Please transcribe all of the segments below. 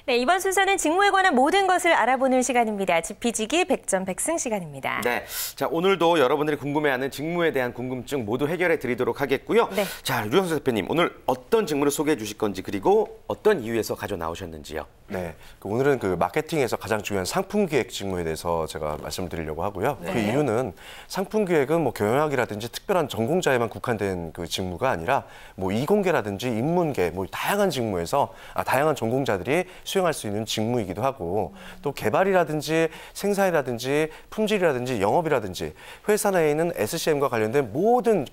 네, 이번 순서는 직무에 관한 모든 것을 알아보는 시간입니다. 지피지기 100점 100승 시간입니다. 네, 자 오늘도 여러분들이 궁금해하는 직무에 대한 궁금증 모두 해결해 드리도록 하겠고요. 네. 자, 류영수 대표님 오늘 어떤 직무를 소개해 주실 건지 그리고 어떤 이유에서 가져 나오셨는지요? 네, 오늘은 마케팅에서 가장 중요한 상품 기획 직무에 대해서 제가 말씀드리려고 하고요. 네. 그 이유는 상품 기획은 경영학이라든지 특별한 전공자에만 국한된 직무가 아니라 이공계라든지 인문계 다양한 직무에서 다양한 전공자들이 수행할 수 있는 직무이기도 하고 또 개발이라든지 생산이라든지 품질이라든지 영업이라든지 회사 내에 있는 SCM과 관련된 모든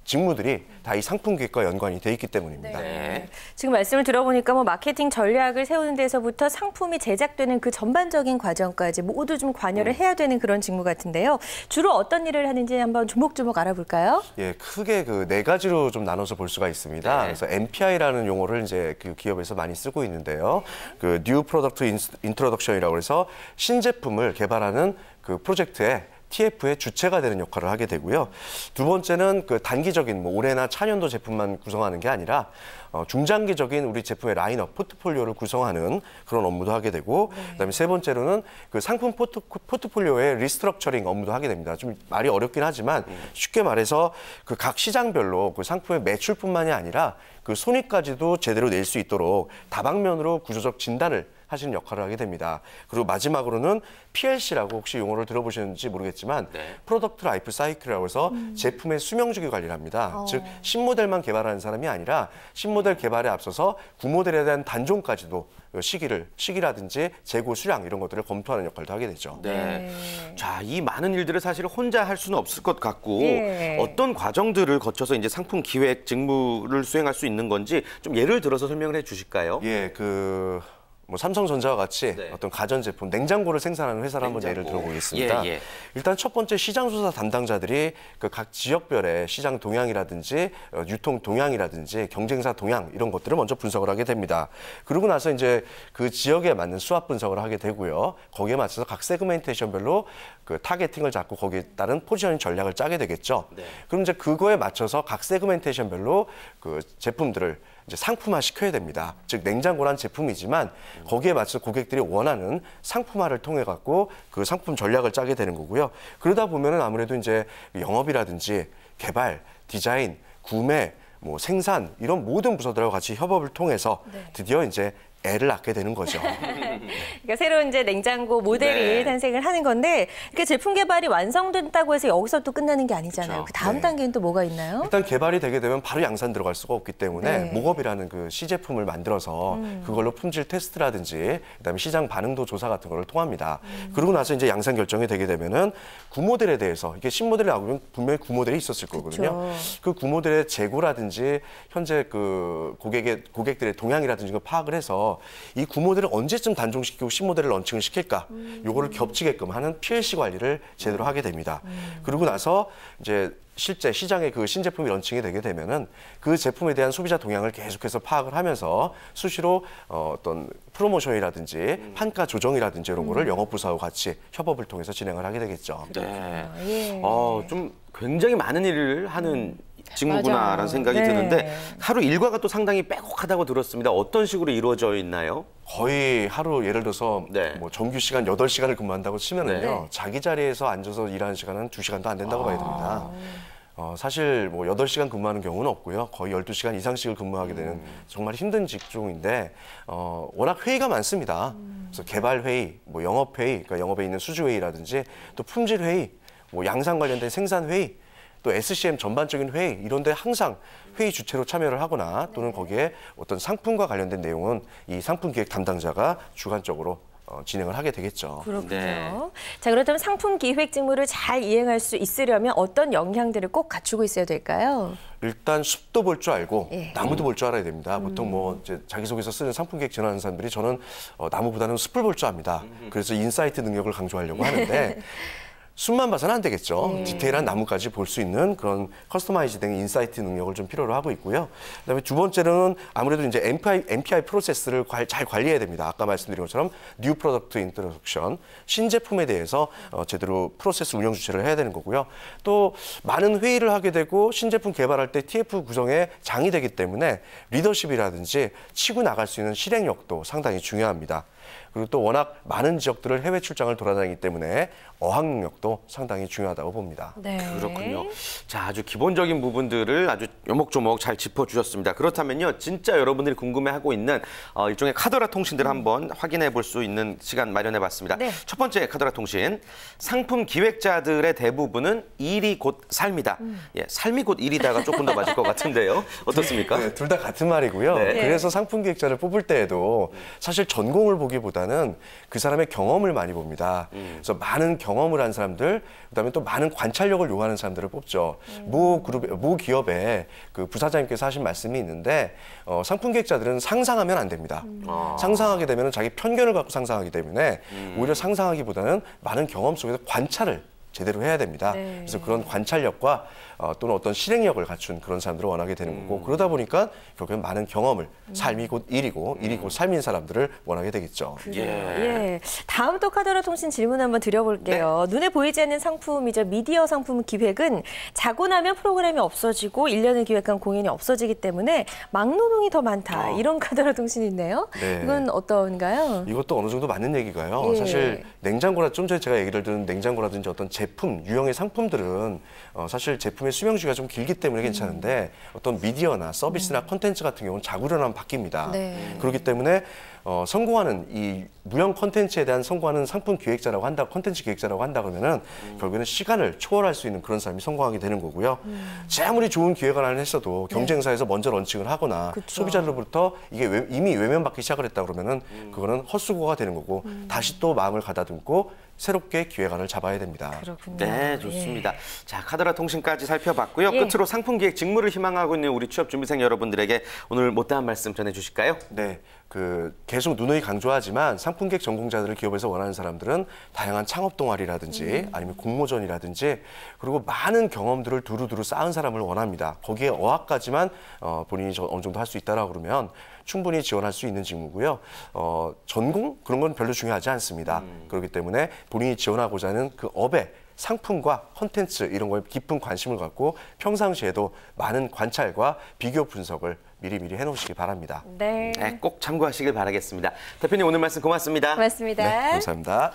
직무들이 다 이 상품 기획과 연관이 돼 있기 때문입니다. 네. 지금 말씀을 들어보니까 마케팅 전략을 세우는 데서부터 상품이 제작되는 그 전반적인 과정까지 모두 좀 관여를 해야 되는 그런 직무 같은데요. 주로 어떤 일을 하는지 한번 조목조목 알아볼까요? 예, 크게 네 가지로 좀 나눠서 볼 수가 있습니다. 네. 그래서 MPI라는 용어를 이제 기업에서 많이 쓰고 있는데요. New Product Introduction이라고 해서 신제품을 개발하는 프로젝트에 TF의 주체가 되는 역할을 하게 되고요. 두 번째는 단기적인 올해나 차년도 제품만 구성하는 게 아니라 중장기적인 우리 제품의 라인업, 포트폴리오를 구성하는 그런 업무도 하게 되고 그다음에 세 번째로는 상품 포트폴리오의 리스트럭처링 업무도 하게 됩니다. 좀 말이 어렵긴 하지만 쉽게 말해서 각 시장별로 상품의 매출뿐만이 아니라 손익까지도 제대로 낼 수 있도록 다방면으로 구조적 진단을 하시는 역할을 하게 됩니다. 그리고 마지막으로는 PLC라고 혹시 용어를 들어보셨는지 모르겠지만 프로덕트 라이프 사이클이라고 해서 제품의 수명주기 관리를 합니다. 즉 신모델만 개발하는 사람이 아니라 신모델 개발에 앞서서 구모델에 대한 단종까지도 시기라든지 재고 수량 이런 것들을 검토하는 역할도 하게 되죠. 네. 자, 이 많은 일들을 사실 혼자 할 수는 없을 것 같고 어떤 과정들을 거쳐서 이제 상품 기획 직무를 수행할 수 있는 건지 좀 예를 들어서 설명을 해 주실까요? 예, 삼성전자와 같이 어떤 가전제품, 냉장고를 생산하는 회사를 한번 예를 들어보겠습니다. 일단 첫 번째 시장조사 담당자들이 각 지역별의 시장 동향이라든지 유통 동향이라든지 경쟁사 동향 이런 것들을 먼저 분석을 하게 됩니다. 그러고 나서 이제 그 지역에 맞는 수합 분석을 하게 되고요. 거기에 맞춰서 각 세그멘테이션별로 타겟팅을 잡고 거기에 따른 포지셔닝 전략을 짜게 되겠죠. 그럼 이제 그거에 맞춰서 각 세그멘테이션별로 제품들을 이제 상품화 시켜야 됩니다. 즉 냉장고란 제품이지만 거기에 맞춰서 고객들이 원하는 상품화를 통해 갖고 상품 전략을 짜게 되는 거고요. 그러다 보면은 아무래도 이제 영업이라든지 개발, 디자인, 구매, 생산 이런 모든 부서들하고 같이 협업을 통해서 드디어 이제 애를 낳게 되는 거죠. 그러니까 새로운 이제 냉장고 모델이 탄생을 하는 건데 그 제품 개발이 완성됐다고 해서 여기서 또 끝나는 게 아니잖아요. 그 다음 단계는 또 뭐가 있나요? 일단 개발이 되게 되면 바로 양산 들어갈 수가 없기 때문에 목업이라는 시제품을 만들어서 그걸로 품질 테스트라든지 그다음에 시장 반응도 조사 같은 거를 통합니다. 그러고 나서 이제 양산 결정이 되게 되면은 구모델에 대해서 이게 신모델이 나오면 분명히 구모델이 있었을 거거든요. 그 구모델의 재고라든지 현재 고객들의 동향이라든지 걸 파악을 해서 이 구모델을 언제쯤 단종시키고 신모델을 런칭을 시킬까? 요거를 겹치게끔 하는 PLC 관리를 제대로 하게 됩니다. 그러고 나서 이제 실제 시장에 신제품이 런칭이 되게 되면은 그 제품에 대한 소비자 동향을 계속해서 파악을 하면서 수시로 어떤 프로모션이라든지 판가 조정이라든지 이런 거를 영업부서하고 같이 협업을 통해서 진행을 하게 되겠죠. 네. 좀 굉장히 많은 일을 하는 직무구나라는 생각이 드는데 하루 일과가 또 상당히 빼곡하다고 들었습니다. 어떤 식으로 이루어져 있나요? 거의 하루 예를 들어서 정규 시간 8시간을 근무한다고 치면은요. 자기 자리에서 앉아서 일하는 시간은 2시간도 안 된다고 봐야 됩니다. 사실 8시간 근무하는 경우는 없고요. 거의 12시간 이상씩을 근무하게 되는 정말 힘든 직종인데 워낙 회의가 많습니다. 그래서 개발 회의, 영업 회의, 그러니까 영업에 있는 수주 회의라든지 또 품질 회의, 양산 관련된 생산 회의 또 SCM 전반적인 회의 이런 데 항상 회의 주체로 참여를 하거나 또는 거기에 어떤 상품과 관련된 내용은 이 상품 기획 담당자가 주관적으로 진행을 하게 되겠죠. 그렇군요. 자, 그렇다면 상품 기획 직무를 잘 이행할 수 있으려면 어떤 역량들을 꼭 갖추고 있어야 될까요? 일단 숲도 볼 줄 알고 나무도 볼 줄 알아야 됩니다. 보통 이제 자기소개서 쓰는 상품 기획 전하는 사람들이 저는 나무보다는 숲을 볼 줄 압니다. 그래서 인사이트 능력을 강조하려고 하는데 숲만 봐서는 안 되겠죠. 디테일한 나무까지 볼 수 있는 그런 커스터마이즈된 인사이트 능력을 좀 필요로 하고 있고요. 그다음에 두 번째로는 아무래도 이제 MPI 프로세스를 잘 관리해야 됩니다. 아까 말씀드린 것처럼 뉴 프로덕트 인트로덕션, 신제품에 대해서 제대로 프로세스 운영 주체를 해야 되는 거고요. 또 많은 회의를 하게 되고 신제품 개발할 때 TF 구성에 장이 되기 때문에 리더십이라든지 치고 나갈 수 있는 실행력도 상당히 중요합니다. 그리고 또 워낙 많은 지역들을 해외 출장을 돌아다니기 때문에 어학 능력도 상당히 중요하다고 봅니다. 네. 그렇군요. 자, 아주 기본적인 부분들을 아주 요목조목 잘 짚어주셨습니다. 그렇다면요, 진짜 여러분들이 궁금해하고 있는 일종의 카더라 통신들을 한번 확인해 볼 수 있는 시간 마련해봤습니다. 네. 첫 번째 카더라 통신, 상품 기획자들의 대부분은 일이 곧 삶이다. 예, 삶이 곧 일이다가 조금 더 맞을 것 같은데요. 어떻습니까? 네, 둘 다 같은 말이고요. 네. 그래서 상품 기획자를 뽑을 때에도 사실 전공을 보기보다는 그 사람의 경험을 많이 봅니다. 그래서 많은 경험을 한 사람들, 그다음에 또 많은 관찰력을 요하는 사람들을 뽑죠. 모 기업의 그 부사장님께서 하신 말씀이 있는데 상품 기획자들은 상상하면 안 됩니다. 상상하게 되면 자기 편견을 갖고 상상하기 때문에 오히려 상상하기보다는 많은 경험 속에서 관찰을 제대로 해야 됩니다. 네. 그래서 그런 관찰력과 또는 어떤 실행력을 갖춘 그런 사람들을 원하게 되는 거고 그러다 보니까 결국엔 많은 경험을 삶이 곧 일이고 일이 곧 삶인 사람들을 원하게 되겠죠. 예. 다음 또 카더라 통신 질문 한번 드려볼게요. 눈에 보이지 않는 상품이죠. 미디어 상품 기획은 자고 나면 프로그램이 없어지고 1년을 기획한 공연이 없어지기 때문에 막노동이 더 많다. 이런 카더라 통신이 있네요. 네. 이건 어떤가요? 이것도 어느 정도 맞는 얘기가요. 예. 사실 냉장고라 좀 전에 제가 얘기를 들은 냉장고라든지 어떤 제품, 유형의 상품들은 사실 제품의 수명주기가 좀 길기 때문에 괜찮은데 어떤 미디어나 서비스나 콘텐츠 같은 경우는 자구려나면 바뀝니다. 네. 그렇기 때문에 성공하는 이 무형 콘텐츠에 대한 성공하는 상품 기획자라고 한다, 콘텐츠 기획자라고 한다 그러면은 결국에는 시간을 초월할 수 있는 그런 사람이 성공하게 되는 거고요. 제 아무리 좋은 기획을 했어도 경쟁사에서 먼저 런칭을 하거나 그쵸. 소비자들로부터 이게 이미 외면받기 시작을 했다 그러면은 그거는 헛수고가 되는 거고 다시 또 마음을 가다듬고 새롭게 기획안을 잡아야 됩니다. 그렇군요. 네, 좋습니다. 자, 카더라 통신까지 살펴봤고요. 예. 끝으로 상품 기획 직무를 희망하고 있는 우리 취업 준비생 여러분들에게 오늘 못다한 말씀 전해주실까요? 네, 계속 누누이 강조하지만 상품 기획 전공자들을 기업에서 원하는 사람들은 다양한 창업 동아리라든지 아니면 공모전이라든지 그리고 많은 경험들을 두루두루 쌓은 사람을 원합니다. 거기에 어학까지만 본인이 어느 정도 할 수 있다라고 그러면 충분히 지원할 수 있는 직무고요. 전공 그런 건 별로 중요하지 않습니다. 그렇기 때문에 본인이 지원하고자 하는 그 업의 상품과 콘텐츠 이런 거에 깊은 관심을 갖고 평상시에도 많은 관찰과 비교 분석을 미리미리 해놓으시기 바랍니다. 네. 네, 꼭 참고하시길 바라겠습니다. 대표님 오늘 말씀 고맙습니다. 고맙습니다. 네, 감사합니다.